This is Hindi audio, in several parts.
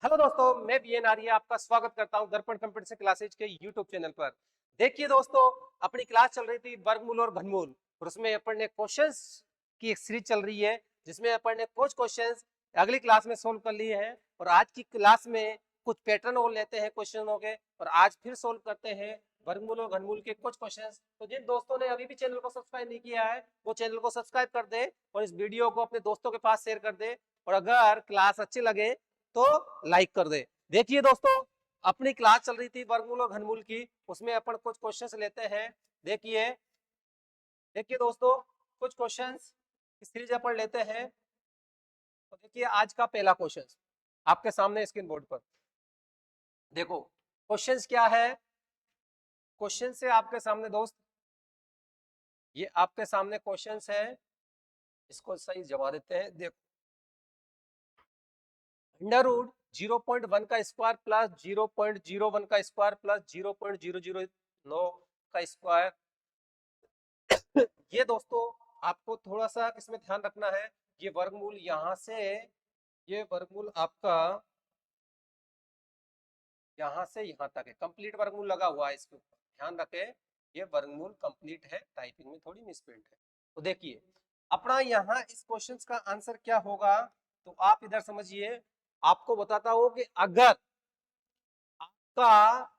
हेलो दोस्तों, मैं बीएन आर्य आपका स्वागत करता हूं दर्पण कंप्यूटर क्लासेज के यूट्यूब चैनल पर। देखिए दोस्तों, अपनी क्लास चल रही थी वर्गमूल और घनमूल और उसमें अपन ने क्वेश्चंस की एक सीरीज चल रही है जिसमें अपन ने कुछ क्वेश्चंस अगली क्लास में सोल्व कर लिए हैं और आज की क्लास में कुछ पैटर्न और लेते हैं क्वेश्चनों के और आज फिर सोल्व करते हैं वर्गमूल और घनमूल के कुछ क्वेश्चंस। तो जिन दोस्तों ने अभी भी चैनल को सब्सक्राइब नहीं किया है वो चैनल को सब्सक्राइब कर दे और इस वीडियो को अपने दोस्तों के पास शेयर कर दे और अगर क्लास अच्छी लगे तो लाइक कर दे। देखिए दोस्तों, अपनी क्लास चल रही थी वर्गमूल और घनमूल की, उसमें अपन कुछ क्वेश्चंस लेते हैं। देखिए देखिए दोस्तों, कुछ क्वेश्चंस की सीरीज अपन लेते हैं। तो देखिए आज का पहला क्वेश्चन आपके सामने स्क्रीन बोर्ड पर देखो। क्वेश्चंस क्या है? क्वेश्चन से आपके सामने दोस्त, ये आपके सामने क्वेश्चंस है, इसको सही जवाब देते हैं। देखो, अंडर रूट 0.1 का स्क्वायर प्लस 0.01 का स्क्वायर प्लस 0.009 का स्क्वायर। ये दोस्तों आपको थोड़ा सा इसमें ध्यान रखना है। ये वर्गमूल यहां से, ये वर्गमूल आपका यहां से यहां तक है, कंप्लीट वर्गमूल लगा हुआ है इसके ऊपर, ध्यान रखें। ये वर्गमूल कंप्लीट है, टाइपिंग में थोड़ी मिसप्रिंट है। तो देखिए अपना यहाँ इस क्वेश्चन का आंसर क्या होगा, तो आप इधर समझिए। आपको बताता हूं कि अगर आपका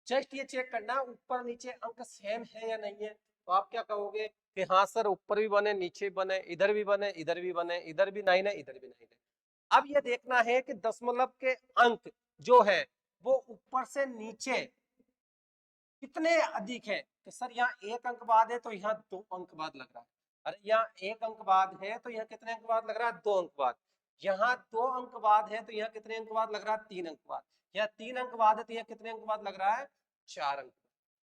जस्ट ये चेक करना ऊपर नीचे अंक सेम है या नहीं है, तो आप क्या कहोगे कि हाँ सर ऊपर भी बने नीचे भी बने, इधर भी बने इधर भी बने, इधर भी 9 है इधर भी 9 है। अब ये देखना है कि दशमलव के अंक जो है वो ऊपर से नीचे कितने अधिक है। कि सर यहाँ एक अंक बाद है तो यहाँ 2 अंक बाद लग रहा है। अरे यहाँ एक अंक बाद है तो यहाँ कितने अंक बाद लग रहा है? 2 अंक बाद। यहाँ 2 अंक बाद है तो यहाँ कितने अंक बाद लग रहा है? 3 अंक बाद। यहाँ 3 अंक बाद है तो यहाँ कितने अंक बाद लग रहा है? 4 अंक।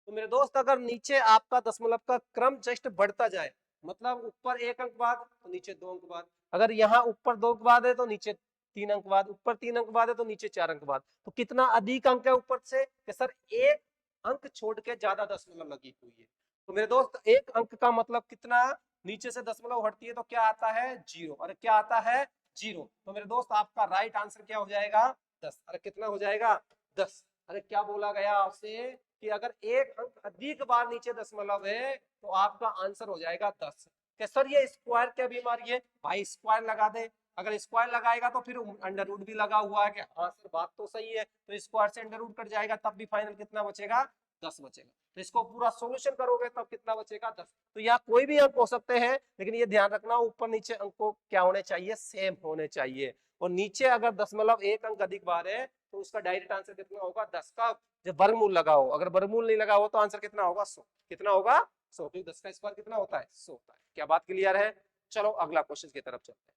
तो मेरे दोस्त अगर नीचे आपका दशमलव का क्रम जस्ट बढ़ता जाए, मतलब ऊपर 1 अंक बाद तो नीचे 2 अंक बाद, अगर यहाँ ऊपर 2 अंक बाद है तो नीचे 3 अंक बाद, ऊपर 3 अंक बाद है तो नीचे 4 अंक बाद, तो कितना अधिक अंक है ऊपर से? कि सर एक अंक छोड़ के ज्यादा दशमलव लगी हुई है। तो मेरे दोस्त एक अंक का मतलब कितना? नीचे से दशमलव हटती है तो क्या आता है? 0। अरे क्या आता है? 0। तो मेरे दोस्त आपका राइट आंसर क्या हो जाएगा? 10। अरे कितना हो जाएगा? 10। अरे क्या बोला गया आपसे कि अगर एक अंक अधिक बार नीचे दशमलव है तो आपका आंसर हो जाएगा 10। कि सर ये स्क्वायर क्या बीमारी है? भाई स्क्वायर लगा दे। अगर स्क्वायर लगाएगा तो फिर अंडर रूट भी लगा हुआ है कि हाँ सर बात तो सही है, तो स्क्वायर से अंडर रूट कट जाएगा, तब भी फाइनल कितना बचेगा? 10 बचेगा। तो इसको पूरा सॉल्यूशन करोगे तब कितना बचेगा? 10। तो यहाँ कोई भी अंक हो सकते हैं, लेकिन ये ध्यान रखना ऊपर नीचे अंक को क्या होने चाहिए? सेम होने चाहिए। और नीचे अगर दशमलव एक अंक अधिक बार है तो उसका डायरेक्ट आंसर कितना होगा? 10 का जब वर्गमूल लगा हो। अगर वर्गमूल नहीं लगा हो तो आंसर कितना होगा? 100। कितना होगा? 100, क्योंकि 10 का स्क्वायर कितना होता है? 100 होता है। क्या बात क्लियर है? चलो अगला क्वेश्चन की तरफ चलते हैं।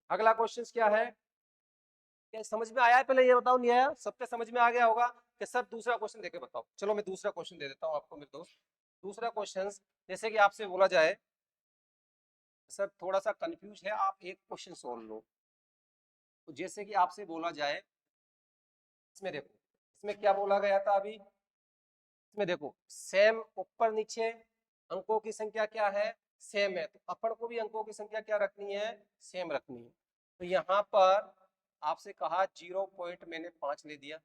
अगला क्वेश्चन क्या है? क्या समझ में आया है? पहले ये बताओ, नहीं आया? सबके समझ में आ गया होगा कि सर दूसरा क्वेश्चन देके बताओ। चलो मैं दूसरा क्वेश्चन दे देता हूँ आपको मेरे दोस्त। दूसरा क्वेश्चन जैसे कि आपसे बोला जाए, सर थोड़ा सा कंफ्यूज है, आप एक क्वेश्चन सोल्व लो। तो जैसे कि आपसे बोला जाए, इसमें देखो, इसमें क्या बोला गया था अभी? इसमें देखो सेम ऊपर नीचे अंकों की संख्या क्या है? सेम है। तो अपन को भी अंकों की संख्या क्या रखनी है? सेम रखनी है। तो यहाँ पर आपसे कहा 0 पॉइंट मैंने 5 ले दिया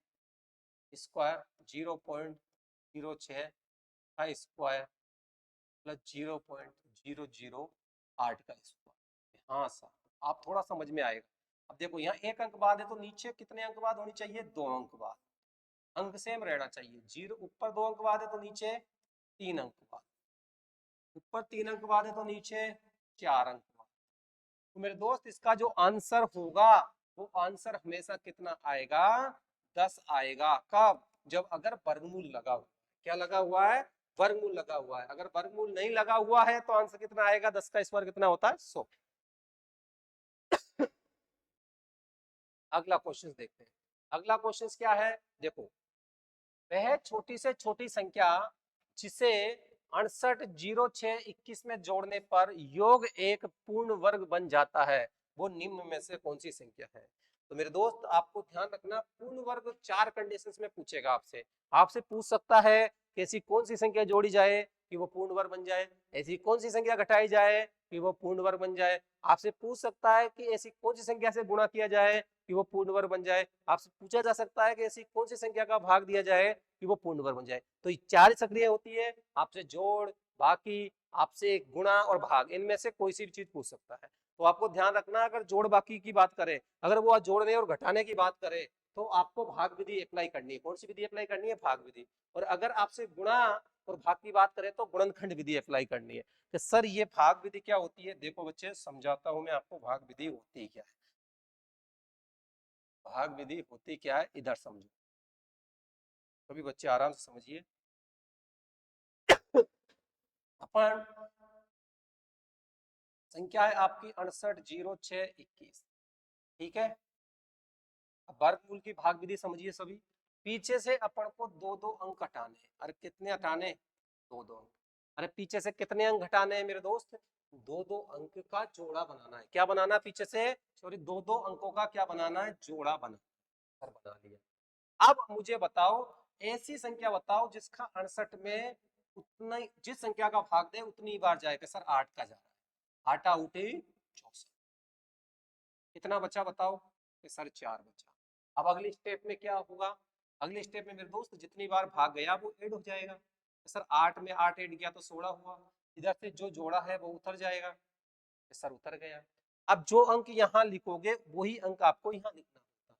स्क्वायर, 0.06 का स्क्वायर प्लस 0.008 का स्क्वायर। हाँ सर, आप थोड़ा समझ में आएगा। अब देखो यहाँ एक अंक बाद है तो नीचे कितने अंक बाद होनी चाहिए? 2 अंक बाद। अंक सेम रहना चाहिए। 0 ऊपर 2 अंक बाद है तो नीचे 3 अंक बाद, ऊपर 3 अंक बाद है तो नीचे 4 अंक बाद। तो मेरे दोस्त इसका जो आंसर होगा वो आंसर हमेशा कितना आएगा? 10 आएगा। कब? जब अगर वर्गमूल लगा हुआ। क्या लगा हुआ है? वर्गमूल लगा हुआ है। अगर वर्गमूल नहीं लगा हुआ है तो आंसर कितना आएगा? 10 का स्क्वायर कितना होता है? 100। अगला क्वेश्चन देखते हैं। अगला क्वेश्चन क्या है? देखो, वह छोटी से छोटी संख्या जिसे 680621 में जोड़ने पर योग एक पूर्ण वर्ग बन जाता है, वो निम्न में से कौन सी संख्या है? तो मेरे दोस्त आपको ध्यान रखना, पूर्ण वर्ग 4 कंडीशंस में पूछेगा आपसे। आपसे पूछ सकता है कि ऐसी कौन सी संख्या जोड़ी जाए कि वो पूर्ण वर्ग बन जाए, ऐसी कौन सी संख्या घटाई जाए कि वो पूर्ण वर्ग बन जाए। आपसे पूछ सकता है कि ऐसी कौन सी संख्या से गुणा किया जाए कि वो पूर्ण वर्ग बन जाए। आपसे पूछा जा सकता है कि ऐसी कौन सी संख्या का भाग दिया जाए कि वो पूर्ण वर्ग बन जाए। तो ये 4 सक्रिय होती है, आपसे जोड़, बाकी, आपसे गुणा और भाग, इनमें से कोई सी भी चीज पूछ सकता है। तो आपको ध्यान रखना, अगर जोड़ बाकी की बात करें, अगर वो जोड़ने और घटाने की बात करे तो आपको भाग विधि अप्लाई करनी है। कौन सी विधि अप्लाई करनी है? भाग विधि। और अगर आपसे गुणा और भाग की बात करें तो गुणनखंड विधि अप्लाई करनी है। कि सर ये भाग विधि क्या होती है? देखो बच्चे, समझाता हूं मैं आपको भाग विधि होती क्या है। भाग विधि होती क्या है, इधर समझो। कभी बच्चे आराम से समझिए। अपन संख्या है आपकी 680621, ठीक है। अब वर्गमूल की भाग विधि समझिए सभी। पीछे से अपन को दो दो अंक हटाने हैं। अरे कितने हटाने? दो दो अंक। अरे पीछे से कितने अंक हटाने हैं मेरे दोस्त? दो दो अंक का जोड़ा बनाना है। क्या बनाना है पीछे से? सॉरी, दो दो अंकों का क्या बनाना है? जोड़ा बना लिया। अब मुझे बताओ, ऐसी संख्या बताओ जिसका 68 में उतना जिस संख्या का भाग दे उतनी बार जाएगा। सर 8 का जा रहा है, आटा उठे 64, कितना बचा बताओ? कि सर 4 बचा। अब अगली स्टेप में क्या होगा? अगले स्टेप में मेरे दोस्त जितनी बार भाग गया वो ऐड हो जाएगा। तो सर 8 में 8 ऐड किया तो 16 हुआ। इधर से जो जोड़ा है वो उतर जाएगा। तो सर उतर गया। अब जो अंक यहाँ लिखोगे वही अंक आपको यहाँ लिखना होता है।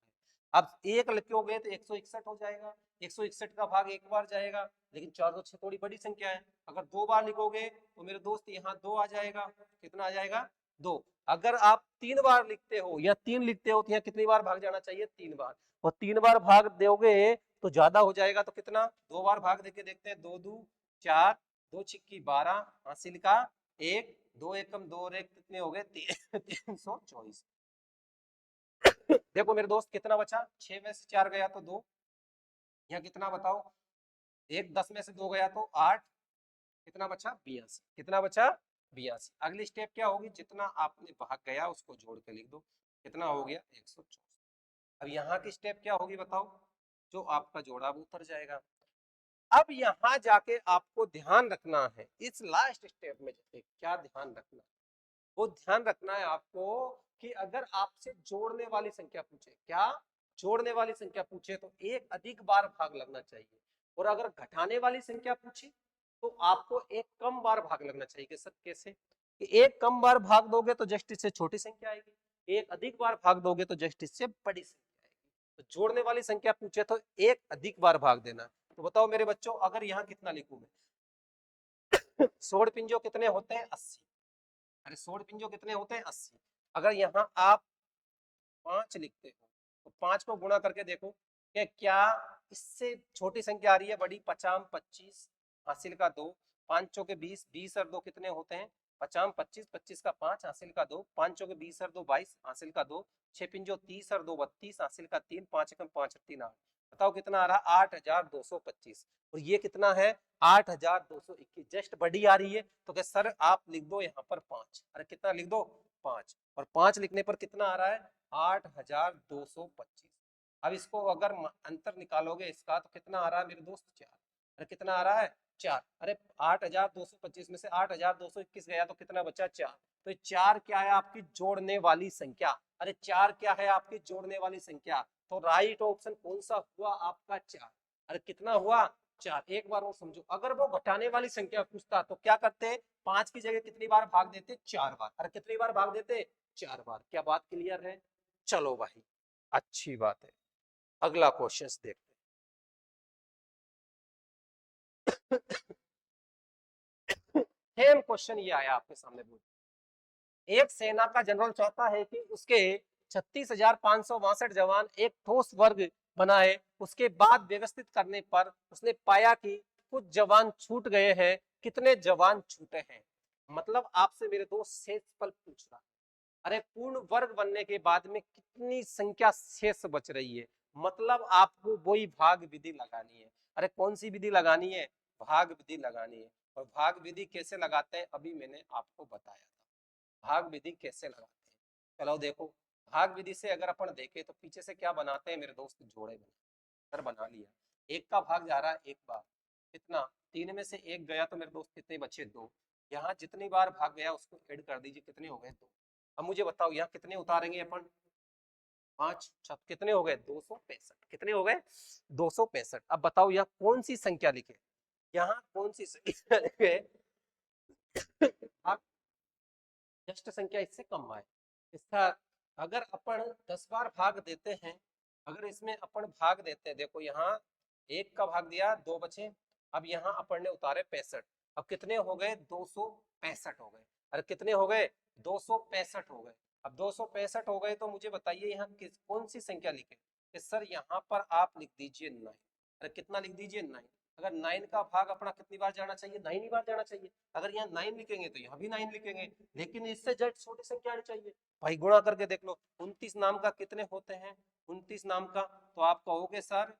अब एक लिखोगे तो 161 हो जाएगा। 161 का भाग एक बार जाएगा, लेकिन 406 थोड़ी बड़ी संख्या है। अगर दो बार लिखोगे तो मेरे दोस्त यहाँ 2 आ जाएगा। कितना आ जाएगा? 2। अगर आप 3 बार लिखते हो या 3 लिखते हो तो यहाँ कितनी बार भाग जाना चाहिए? 3 बार। और 3 बार भाग दोगे तो ज्यादा हो जाएगा। तो कितना? 2 बार भाग देके देखते हैं। 2 दू 4, 2 छिक्की 12, हासिल का 1, 2 एकम 2 और 1 कितने हो गए? 324। देखो मेरे दोस्त कितना बचा? 6 में से 4 गया तो 2। यहाँ कितना बताओ? 1 10 में से 2 गया तो 8। कितना बचा? 82। कितना बचा? 82। अगली स्टेप क्या होगी? जितना आपने भाग गया उसको जोड़ के लिख दो। कितना हो गया? 164। अब यहाँ की स्टेप क्या होगी बताओ? जो आपका जोड़ा वो उतर जाएगा। अब यहाँ जाके आपको ध्यान रखना है, इस लास्ट स्टेप में जाके क्या ध्यान रखना है? वो ध्यान रखना है आपको कि अगर आपसे जोड़ने वाली संख्या पूछे, क्या जोड़ने वाली संख्या पूछे तो एक अधिक बार भाग लगना चाहिए। और अगर घटाने वाली संख्या पूछे तो आपको एक कम बार भाग लगना चाहिए। कि सर कैसे? कि एक कम बार भाग दोगे तो जस्ट इससे छोटी संख्या आएगी, एक अधिक बार भाग दोगे तो जस्ट इससे बड़ी संख्या आएगी। तो जोड़ने वाली संख्या पूछे तो एक अधिक बार भाग देना। तो बताओ मेरे बच्चों, अगर यहाँ कितना लिखूं मैं? 16 पिंजों कितने होते हैं? 80। अरे 16 पिंजों कितने होते हैं? 80। अगर यहाँ आप 5 लिखते हो तो 5 को गुणा करके देखो कि क्या इससे छोटी संख्या आ रही है? बड़ी। 5 25, हासिल का 2, 5 चौके 20, 20 और 2 कितने होते हैं? 50 25, 25 का 5, हासिल का 2, 5 चौके 20 और 2 22, हासिल का 2, 6 पिंजो 30 और 2 32, हासिल का 3, 5 एकम 5 3 8। बताओ कितना आ रहा? 8225। और ये कितना है? 8221। जस्ट बड़ी आ रही है। तो क्या सर आप लिख दो यहाँ पर 5। अरे कितना लिख दो? 5। और 5 लिखने पर कितना आ रहा है? 8225। अब इसको अगर अंतर निकालोगे इसका तो कितना आ रहा है मेरे दोस्त? 4। अरे कितना आ रहा है? 4। अरे 8225 में से 8221 गया तो कितना बचा? 4। तो 4 क्या है? आपकी जोड़ने वाली संख्या। अरे 4 क्या है? आपकी जोड़ने वाली संख्या। तो राइट ऑप्शन कौन सा हुआ आपका? 4। अरे कितना हुआ? 4। एक बार और समझो, अगर वो घटाने वाली संख्या पूछता तो क्या करते? 5 की जगह कितनी बार भाग देते? 4 बार। अरे कितनी बार भाग देते? 4 बार। क्या बात क्लियर है? चलो भाई, अच्छी बात है। अगला क्वेश्चन देखते हैं। सेम क्वेश्चन ये आया आपके सामने। बोल, एक सेना का जनरल चाहता है कि उसके 36,562 जवान एक ठोस वर्ग बनाए। उसके बाद व्यवस्थित करने पर उसने पाया कि कुछ जवान छूट गए हैं। कितने जवान छूटे हैं? मतलब आपसे मेरे दोस्त शेषफल पूछ रहा है। अरे पूर्ण वर्ग बनने के बाद में कितनी संख्या शेष बच रही है? मतलब आपको वही भाग विधि लगानी है। अरे कौन सी विधि लगानी है? भाग विधि लगानी है। और भाग विधि कैसे लगाते हैं अभी मैंने आपको बताया था। भाग विधि कैसे लगाते हैं, चलो देखो। भाग विधि से अगर अपन देखें तो पीछे से क्या बनाते हैं मेरे दोस्त? जोड़े बना लिया। एक का भाग जा रहा है एक बार, कितना, 3 में से 1 गया तो मेरे दोस्त कितने बचे, 2। यहाँ जितनी बार भाग गया उसको ऐड कर दीजिए, कितने हो गए, 2। अब मुझे बताओ यहाँ कितने उतारेंगे अपन, 5 छत कितने हो गए, 265। कितने हो गए, 265। अब बताओ यहाँ कौन सी संख्या लिखे, यहाँ कौन सी संख्या लिखे आप, जस्ट संख्या इससे कम आए। इसका अगर अपन 10 बार भाग देते हैं, अगर इसमें अपन भाग देते हैं, देखो यहाँ 1 का भाग दिया, 2 बचे। अब यहाँ अपन ने उतारे 65। अब कितने हो गए, 265 हो गए। अरे कितने हो गए, 265 हो गए। अब 265 हो गए तो मुझे बताइए यहाँ किस कौन सी संख्या लिखे, कि सर यहाँ पर आप लिख दीजिए 9। अरे कितना लिख दीजिए, 9। अगर 9 का भाग अपना कितनी बार जाना चाहिए, 9 ही बार जाना चाहिए। अगर यहाँ 9 लिखेंगे तो यहाँ भी 9 लिखेंगे, लेकिन इससे जट छोटी संख्या आनी चाहिए। भाई गुणा करके देख लो, 29 नाम का कितने होते हैं, 29 नाम का, तो आप कहोगे सर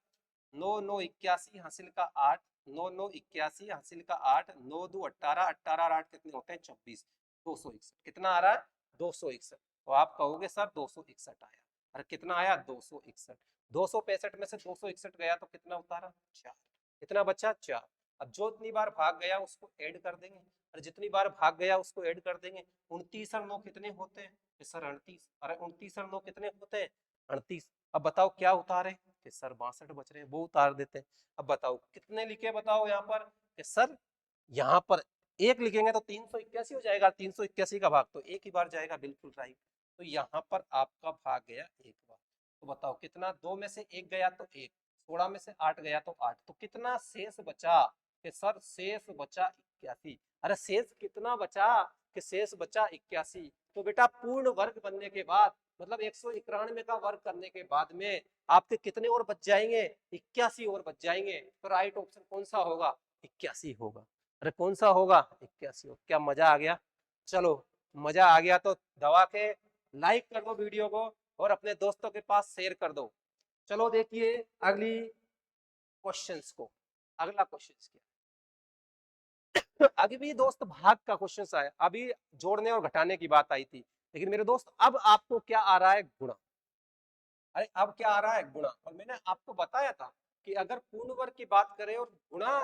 9 9 81 हासिल का 8, 9 9 81 हासिल का 8, 9 2 18, 18 और 8 कितने होते हैं, 26, 261। कितना आ रहा है, 261। तो आप कहोगे सर 261 आया। अरे कितना आया, 261। 265 में से 261 गया तो कितना उतारा, 4। कितना बचा, 4। अब जो इतनी बार भाग गया उसको ऐड कर देंगे, और जितनी बार भाग गया उसको ऐड कर देंगे। 29 और 9 कितने होते हैं, सर 38। अरे 29 और 9 कितने होते हैं, 38। अब बताओ क्या उतारे, कि सर 62 बच रहे हैं, वो उतार देते हैं। अब बताओ कितने लिखे, बताओ यहाँ पर, कि सर यहाँ पर 1 लिखेंगे तो 381 हो जाएगा, 381 का भाग तो 1 ही बार जाएगा, बिल्कुल राइट। तो यहाँ पर आपका भाग गया 1 बार। तो बताओ कितना, 2 में से 1 गया तो 1, 16 में से 8 गया तो 8, तो कितना शेष बचा, कि सर शेष बचा 81। अरे शेष कितना बचा, कि शेष बचा 81। तो बेटा पूर्ण वर्ग बनने के बाद, मतलब 191 का वर्ग करने के बाद में आपके कितने और बच जाएंगे, 81 और बच जाएंगे। तो राइट ऑप्शन कौन सा होगा, 81 होगा। अरे कौन सा होगा, 81 होगा। क्या मजा आ गया, चलो मजा आ गया तो दबा के लाइक कर दो वीडियो को, और अपने दोस्तों के पास शेयर कर दो। चलो देखिए अगली क्वेश्चंस को, अगला क्वेश्चन क्या, अभी भी दोस्त भाग का क्वेश्चन आया, अभी जोड़ने और घटाने की बात आई थी, लेकिन मेरे दोस्त अब आपको क्या आ रहा है, गुणा। अरे अब क्या आ रहा है, गुणा। और मैंने आपको बताया था कि अगर पूर्ण वर्ग की बात करें और गुणा,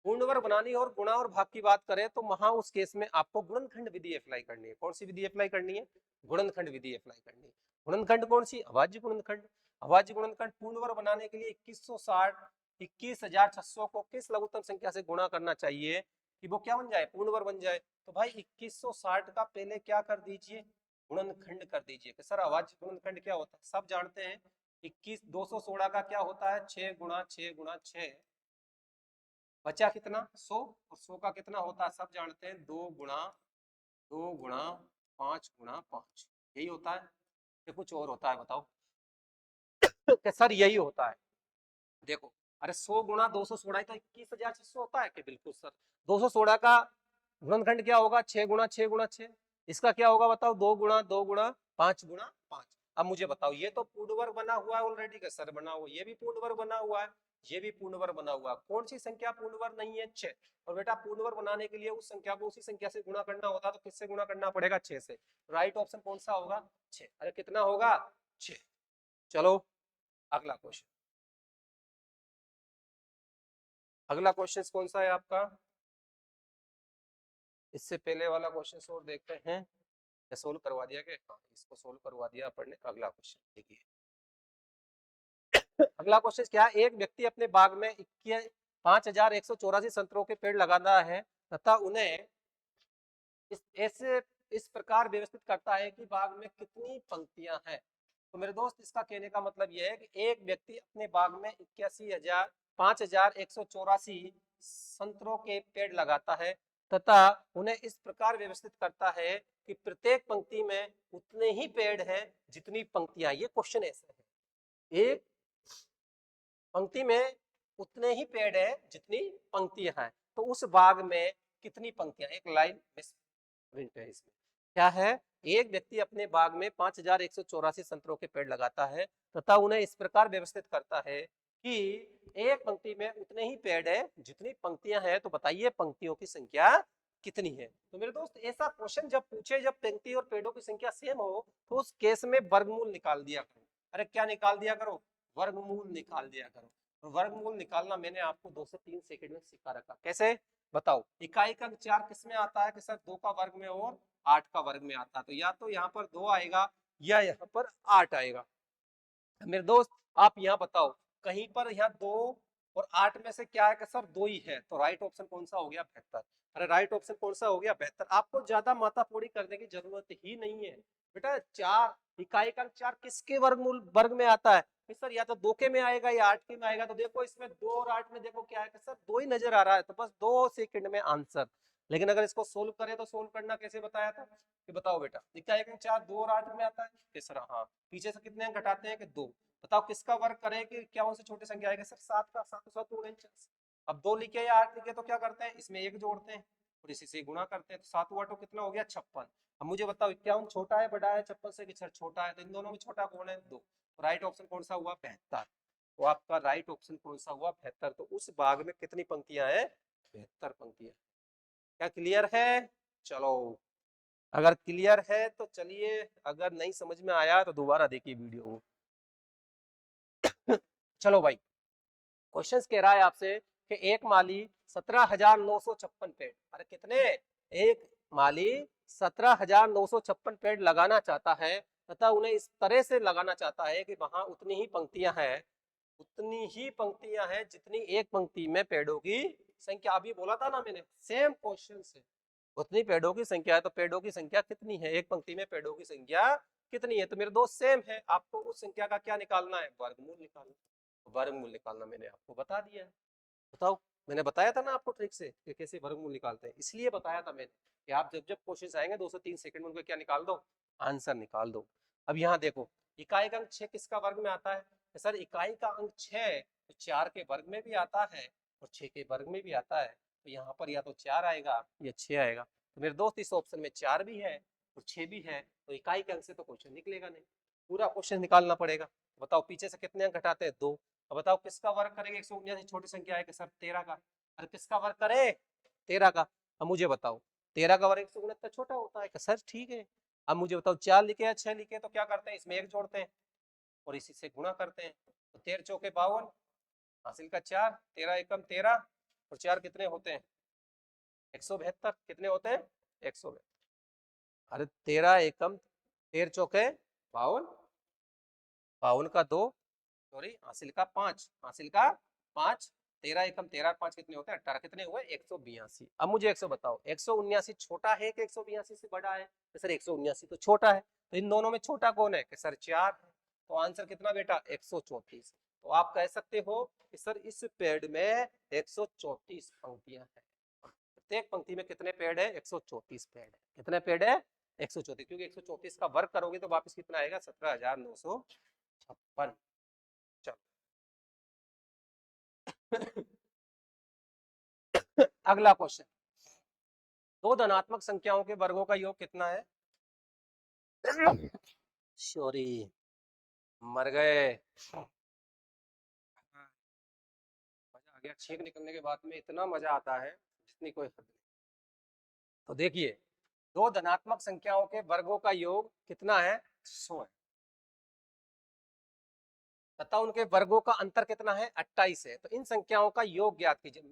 पूर्ण वर्ग बनानी और गुणा और भाग की बात करें, तो वहां उस केस में आपको गुणनखंड विधि अप्लाई करनी है। कौन सी विधि अप्लाई करनी है, गुणनखंड विधि अप्लाई करनी है। गुणनखंड कौन सी, अभाज्य गुणनखंड। अभाज्य गुणनखंड पूर्ण वर्ग बनाने के लिए 2160 21,600 को किस लघुत्तम संख्या से गुणा करना चाहिए कि वो क्या बन जाए, पूर्ण वर्ग बन जाए। तो भाई 2160 का पहले क्या कर दीजिए, गुणनखंड कर दीजिए। कि सर अभाज्य गुणनखंड क्या होता है, सब जानते हैं। 216 का क्या होता है, 6 गुणा 6 गुणा 6, बचा कितना, 100। और 100 का कितना होता है, सब जानते हैं, 2 गुणा 2 गुणा 5 गुणा 5, यही होता है कि कुछ और होता है, बताओ। कि सर यही होता है, देखो। अरे 100 गुणा 216 तो 21,600 होता है कि, बिल्कुल सर। 216 का गुणनखंड क्या होगा, 6 गुणा 6 गुणा 6। इसका क्या होगा बताओ, 2 गुणा 2 गुणा 5 गुणा 5। अब मुझे बताओ, ये तो पूर्ण वर्ग बना हुआ है ऑलरेडी का सर, बना हुआ, ये भी पूर्ण वर्ग बना हुआ है, ये भी पूर्ण वर्ग बना हुआ है। कौन सी संख्या पूर्ण वर्ग नहीं है, 6। और बेटा पूर्ण वर्ग बनाने के लिए उस संख्या को उसी संख्या से गुणा करना होता है, तो किससे गुणा करना पड़ेगा, 6 से। राइट ऑप्शन कौन सा होगा, 6। अरे कितना होगा, 6। चलो अगला क्वेश्चन, अगला क्वेश्चन कौन सा है आपका, इससे पहले वाला क्वेश्चन और देखते हैं। सोल्व करवा दिया क्या, हाँ इसको सोल्व करवा दिया अपन ने। अगला क्वेश्चन देखिए, अगला क्वेश्चन क्या है, एक व्यक्ति अपने बाग में 5,184 संतरों के पेड़ लगाता है तथा उन्हें इस प्रकार व्यवस्थित करता है कि बाग में कितनी पंक्तियां हैं। तो मेरे दोस्त इसका कहने का मतलब यह है कि एक व्यक्ति अपने बाग में 5,184 संतरों के पेड़ लगाता है तथा उन्हें इस प्रकार व्यवस्थित करता है कि प्रत्येक पंक्ति में उतने ही पेड़ हैं जितनी पंक्तियां। ये क्वेश्चन ऐसा है, एक पंक्ति में उतने ही पेड़ है जितनी पंक्तियां हैं, तो उस बाग में कितनी पंक्तियां, एक लाइन प्रिंट है इसमें। क्या है, एक व्यक्ति अपने बाग में 5,184 संतरों के पेड़ लगाता है तथा उन्हें इस प्रकार व्यवस्थित करता है कि एक पंक्ति में उतने ही पेड़ है जितनी पंक्तियां हैं। तो बताइए पंक्तियों की संख्या कितनी है। तो मेरे दोस्त ऐसा क्वेश्चन जब पूछे, जब पंक्ति और पेड़ों की संख्या सेम हो, तो उस केस में वर्गमूल निकाल दिया करो। अरे क्या निकाल दिया करो, वर्गमूल निकाल दिया करो। वर्गमूल निकालना मैंने आपको 2 से 3 सेकंड में सिखा रखा। कैसे बताओ? इकाई का अंक 4 किस में आता है कि सर 2 का वर्ग में और 8 का वर्ग में आता है। तो या तो यहाँ पर 2 आएगा या यहाँ पर 8 आएगा। मेरे दोस्त आप यहाँ बताओ कहीं पर यहाँ 2 और 8 में से क्या है कि सर 2 ही है, तो राइट ऑप्शन कौन सा हो गया? बेहतर। अरे राइट ऑप्शन कौन सा हो गया? बेहतर। आपको ज्यादा माथाफोड़ी करने की जरूरत ही नहीं है बेटा। 4 इकाई का 4 किसके वर्गमूल वर्ग में आता है कि सर या तो 2 के में आएगा या 8 के में आएगा। तो देखो इसमें 2 और 8 में देखो क्या है कि सर 2 ही नजर आ रहा है, तो बस 2 सेकंड में आंसर। लेकिन अगर इसको सोल्व करें तो सोल्व करना कैसे बताया था कि बताओ बेटा इकाई का 4 2 और 8 में आता है कि सर हाँ। पीछे से कितने अंक घटाते हैं कि 2। बताओ किसका वर्ग करें कि क्या उनसे छोटी संख्या आएगी? सर 7 का। 7 7 49। अब 2 लिखे या 8 लिखे तो क्या करते हैं? इसमें 1 जोड़ते हैं और इसी से गुणा करते हैं। तो 7 हुआ तो कितना हो गया? 56। अब मुझे बताओ 51 छोटा है बड़ा है 56 से कि सर छोटा है? तो इन दोनों में छोटा कौन है? 2। तो राइट ऑप्शन कौन सा हुआ? 72। तो आपका राइट ऑप्शन कौन सा हुआ? 72। तो उस भाग में कितनी पंक्तियां हैं? 72 पंक्तियां। क्या क्लियर है? चलो अगर क्लियर है तो चलिए, अगर नहीं समझ में आया तो दोबारा देखिए वीडियो को। चलो भाई क्वेश्चन कह रहा है आपसे कि एक माली 17,956 पेड़, अरे कितने? एक माली 17,956 पेड़ लगाना चाहता है तथा उन्हें इस तरह से लगाना चाहता है कि वहां उतनी ही पंक्तियां हैं जितनी एक पंक्ति में पेड़ों की संख्या। अभी बोला था ना मैंने, सेम क्वेश्चन से। उतनी पेड़ों की संख्या है तो पेड़ों की संख्या कितनी है? एक पंक्ति में पेड़ों की संख्या कितनी है? तो मेरे दोस्त सेम है। आपको उस संख्या का क्या निकालना है? वर्गमूल निकालना। वर्गमूल निकालना मैंने आपको बता दिया है। बताओ, मैंने बताया था ना आपको ट्रिक से कि कैसे वर्गमूल निकालते हैं। इसलिए बताया था मैंने कि आप जब जब क्वेश्चन आएंगे 2 से 3 सेकंड में उनको क्या निकाल दो? आंसर निकाल दो। अब यहाँ देखो इकाई का अंक 6 किसका वर्ग में आता है? तो सर इकाई का अंक 6 तो 4 के वर्ग में भी आता है और 6 के वर्ग में भी आता है। तो यहाँ पर या तो 4 आएगा या 6 आएगा। तो मेरे दोस्त इस ऑप्शन में 4 भी है और 6 भी है, तो इकाई के अंक से तो क्वेश्चन निकलेगा नहीं, पूरा क्वेश्चन निकालना पड़ेगा। बताओ पीछे से कितने अंक घटाते हैं? 2। अब बताओ किसका वर्ग करेंगे? 179 छोटी संख्या है कि सर 13 का। अरे किसका वर्ग करे? 13 का। अब मुझे बताओ 13 का वर्ग 169 छोटा होता है कि सर ठीक है। अब मुझे बताओ 4 लिखे या 6 लिखे तो क्या करते हैं? इसमें 1 जोड़ते हैं और इसी से गुणा करते हैं। तो 13 चौके 52, हासिल का 4, 13 एकम 13 और 4 कितने होते हैं? 172। कितने होते हैं? 172। अरे 13 एकम 13 चौके 52, 52 का 2, सॉरी हासिल का 5, हासिल का 5, 13 एकम 13 5 कितने होते हैं? 18। कितने हुए? 182। अब मुझे 100 बताओ 179 छोटा है कि 182 से बड़ा है? तो सर 179 तो छोटा है। तो इन दोनों में छोटा कौन है? कि सर 4 है। तो आंसर कितना बेटा? 134। तो आप कह सकते हो कि सर इस पेड़ में 134 पंक्तियां हैं। प्रत्येक पंक्ति में कितने पेड़ है? 134 पेड़ है। कितने पेड़ है? 134। क्योंकि 134 का वर्ग करोगे तो वापस कितना आएगा? 17,956। अगला क्वेश्चन, दो धनात्मक संख्याओं के वर्गों का योग कितना है? सॉरी, मर गए। मजा आ गया। छींक निकलने के बाद में इतना मजा आता है जितनी कोई हद नहीं। तो देखिए दो धनात्मक संख्याओं के वर्गों का योग कितना है? 100 है तथा उनके वर्गों का अंतर कितना है? 28 है। तो इन संख्याओं का योग ज्ञात कीजिए।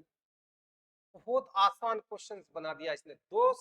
बहुत आसान क्वेश्चन बना दिया इसने। दो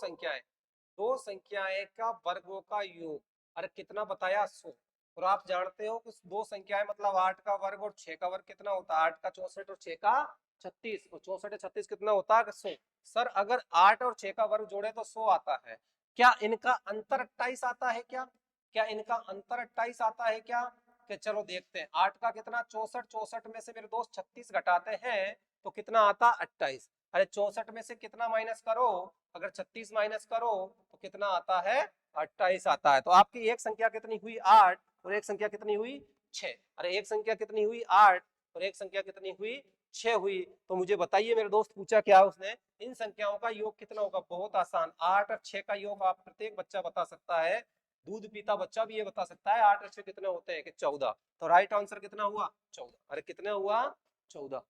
संख्याएं का वर्गों का योग, अरे कितना बताया? 100। और आप जानते हो कि दो संख्याएं मतलब 8 का वर्ग और 6 का वर्ग कितना होता है? 8 का 64 और 6 का 36, और 64 या 36 कितना होता है? 100। सर अगर 8 और 6 का वर्ग जोड़े तो 100 आता है। क्या इनका अंतर 28 आता है क्या? क्या इनका अंतर 28 आता है क्या? कि चलो देखते हैं। 8 का कितना? 64, 64 में से मेरे दोस्त 36 घटाते हैं तो कितना आता? 28। अरे 64 में से कितना माइनस करो? अगर 36 माइनस करो तो कितना आता है? 28 आता है। तो आपकी एक संख्या कितनी हुई? 8 और एक संख्या कितनी हुई? 6। अरे एक संख्या कितनी हुई? 8 और एक संख्या कितनी हुई? 6 हुई। तो मुझे बताइए मेरे दोस्त, पूछा क्या उसने? इन संख्याओं का योग कितना होगा? बहुत आसान, 8 और 6 का योग आप प्रत्येक बच्चा बता सकता है। दूध पीता बच्चा भी ये बता सकता है 8 और 6 कितने होते हैं कि 14। तो राइट आंसर कितना हुआ? 14। अरे कितने हुआ? 14।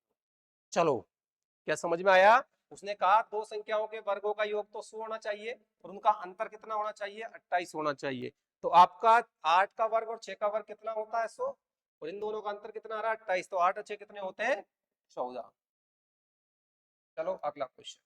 चलो क्या समझ में आया? उसने कहा दो संख्याओं के वर्गों का योग तो 100 होना चाहिए और उनका अंतर कितना होना चाहिए? 28 होना चाहिए। तो आपका 8 का वर्ग और 6 का वर्ग कितना होता है? 100। और इन दोनों का अंतर कितना आ रहा है 28, तो 8 अच्छे कितने होते हैं 14। चलो अगला क्वेश्चन।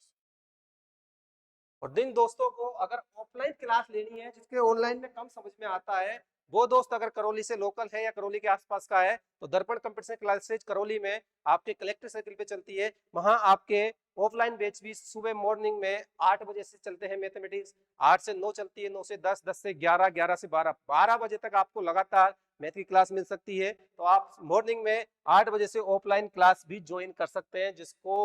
और जिन दोस्तों को अगर ऑफलाइन क्लास लेनी है, जिसके ऑनलाइन में कम समझ में आता है, वो दोस्त अगर करौली से लोकल है या करौली के आसपास का है, तो दर्पण कंप्यूटर क्लासेज करौली में आपके कलेक्टर सर्किल पे चलती है। वहां आपके ऑफलाइन बैच भी सुबह मॉर्निंग में 8 बजे से चलते हैं मैथमेटिक्स, 8 से 9 चलती है, 9 से 10, 10 से 11, 11 से 12, 12 बजे तक आपको लगातार मैथ की क्लास मिल सकती है। तो आप मॉर्निंग में 8 बजे से ऑफलाइन क्लास भी ज्वाइन कर सकते हैं। जिसको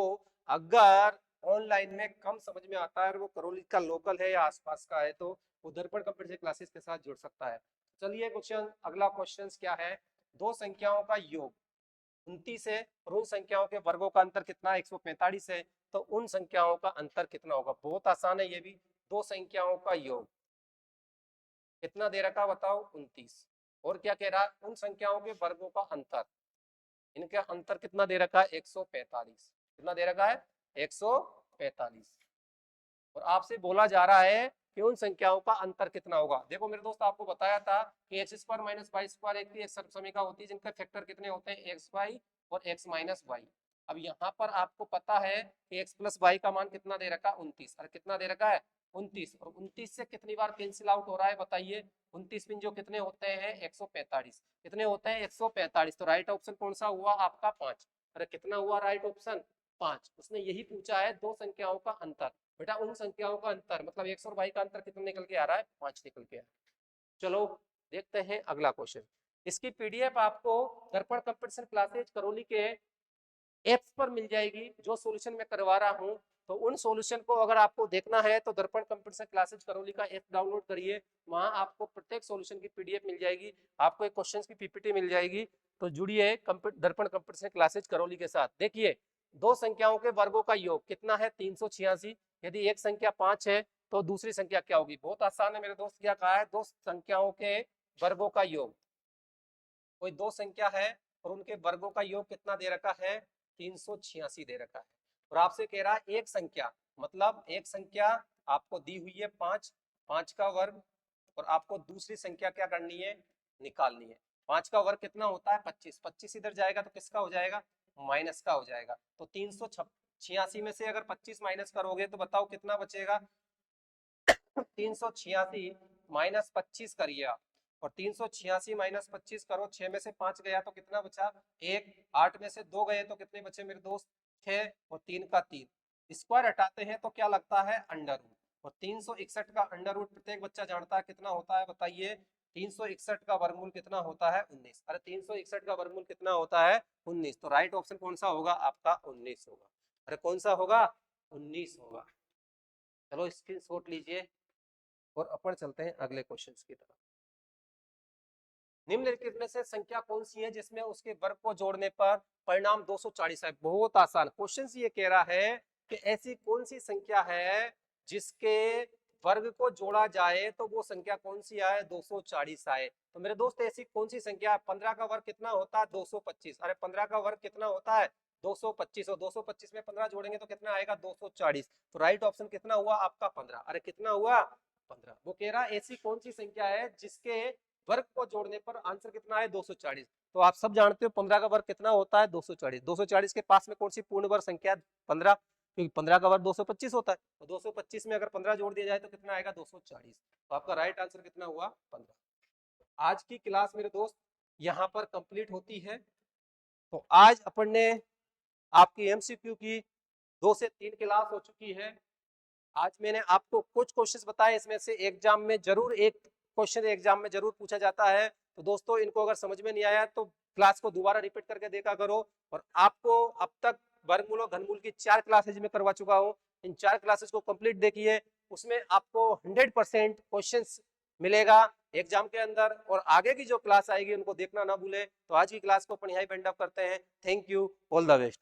अगर ऑनलाइन में कम समझ में आता है और वो करौली का लोकल है या आसपास का है, तो वो दर्पण कंप्यूटर क्लासेस के साथ जुड़ सकता है। चलिए क्वेश्चन, अगला क्वेश्चन क्या है, दो संख्याओं का योग 29 है और उन संख्याओं के वर्गों का अंतर कितना है 145 है, तो उन संख्याओं का अंतर कितना होगा। बहुत आसान है ये भी। दो संख्याओं का योग कितना दे रखा बताओ 29, और क्या कह रहा है उन संख्याओं के वर्गों का अंतर, इनका अंतर कितना दे रखा है 145। कितना दे रखा है 145, और आपसे बोला जा रहा है कि उन संख्याओं का अंतर कितना होगा। देखो मेरे दोस्त, आपको बताया था कि x square minus y square एक सर्वसमीका होती है जिनका फैक्टर कितने होते हैं एक्स वाई और एक्स माइनस वाई। अब यहाँ पर आपको पता है कि एक्स प्लस वाई का मान कितना दे रखा है 29, और कितना दे रखा है 29, और 29 से कितनी बार कैंसिल आउट हो रहा है बताइए। 29 पिन जो कितने होते हैं 145, कितने होते हैं 145, तो राइट ऑप्शन कौन सा हुआ आपका 5। अरे कितना हुआ राइट ऑप्शन 5। उसने यही पूछा है दो संख्याओं का अंतर, बेटा उन संख्याओं का अंतर मतलब एक्स और वाई का अंतर कितना निकल के आ रहा है 5 निकल के आ रहा है। चलो देखते हैं अगला क्वेश्चन। इसकी पीडीएफ आपको दर्पण कंप्यूटर क्लासेज करौली के एप्स पर मिल जाएगी, जो सॉल्यूशन मैं करवा रहा हूं। तो उन सॉल्यूशन को अगर आपको देखना है तो दर्पण कंप्यूटर क्लासेज करौली का ऐप डाउनलोड करिए, वहां आपको प्रत्येक सॉल्यूशन की पीडीएफ मिल जाएगी, आपको एक क्वेश्चन की पीपीटी मिल जाएगी। तो जुड़िए दर्पण कंप्यूटर क्लासेज करौली के साथ। देखिए दो संख्याओं के वर्गों का योग कितना है 386। यदि एक संख्या 5 है तो दूसरी संख्या क्या होगी। बहुत आसान है मेरे दोस्त, क्या कहा है दो संख्याओं के वर्गों का योग। कोई दो संख्या है और उनके वर्गों का योग कितना दे रखा है 386 दे रखा है। और आपसे कह रहा है एक संख्या, मतलब एक संख्या आपको दी हुई है 5, 5 का वर्ग, और आपको दूसरी संख्या क्या करनी है निकालनी है। 5 का वर्ग कितना होता है 25, 25 इधर जाएगा तो किसका हो जाएगा माइनस का हो जाएगा। तो 386 में से अगर 25 माइनस करोगे तो बताओ कितना बचेगा 386 माइनस 25 करिए आप, और 386 माइनस 25 करो, 6 में से 5 गया तो कितना बचा 1, 8 में से 2 गए तो कितने बचे मेरे दोस्त 6, और 3 का 3, स्क्वायर हटाते हैं तो क्या लगता है अंडर रूट, और 361 का अंडर रूट प्रत्येक बच्चा जानता है कितना होता है बताइए। 361 का वर्गमूल कितना होता है 19। अरे 361 का वर्गमूल कितना होता है 19, तो राइट ऑप्शन कौन सा होगा आपका 19 होगा। अरे कौन सा होगा 19 होगा। चलो स्क्रीनशॉट लीजिए और अपन चलते हैं अगले क्वेश्चन की तरफ। निम्नलिखित में से संख्या कौन सी है जिसमें उसके वर्ग को जोड़ने पर परिणाम 240 है। बहुत आसान क्वेश्चन ये कह रहा है कि ऐसी कौन सी संख्या है जिसके वर्ग को जोड़ा जाए तो वो संख्या कौन सी आए 240 आए। तो मेरे दोस्त ऐसी कौन सी संख्या है, 15 का वर्ग कितना होता है 225। अरे 15 का वर्ग कितना होता है 225, और 225 में 15 जोड़ेंगे तो कितना आएगा 240। तो राइट ऑप्शन कितना हुआ आपका 15। अरे कितना हुआ 15। वो कह रहा है ऐसी कौन सी संख्या है जिसके वर्ग को जोड़ने पर आंसर कितना है 240। तो आप सब जानते हो 15 का वर्ग कितना होता है 240। 240 के पास में कौन सी पूर्ण वर्ग संख्या 15, क्योंकि 15 का वर्ग 225 होता है, तो 225 में अगर 15 जोड़ दिया जाए तो कितना आएगा 240। तो आपका राइट आंसर कितना हुआ 15। आज की क्लास मेरे दोस्त यहाँ पर कंप्लीट होती है। तो आज अपन ने आपकी एमसीक्यू की 2 से 3 क्लास हो चुकी है। आज मैंने आपको कुछ क्वेश्चंस बताए, इसमें से एग्जाम में जरूर एक क्वेश्चन एग्जाम में जरूर पूछा जाता है। तो दोस्तों इनको अगर समझ में नहीं आया तो क्लास को दोबारा रिपीट करके देखा करो। और आपको अब तक वर्गमूल और घनमूल की 4 क्लासेज में करवा चुका हूँ, इन 4 क्लासेज को कंप्लीट देखिए, उसमें आपको 100% क्वेश्चंस मिलेगा एग्जाम के अंदर। और आगे की जो क्लास आएगी उनको देखना ना भूले। तो आज की क्लास को अपन यहीं पे एंड अप करते हैं। Thank you, all the best.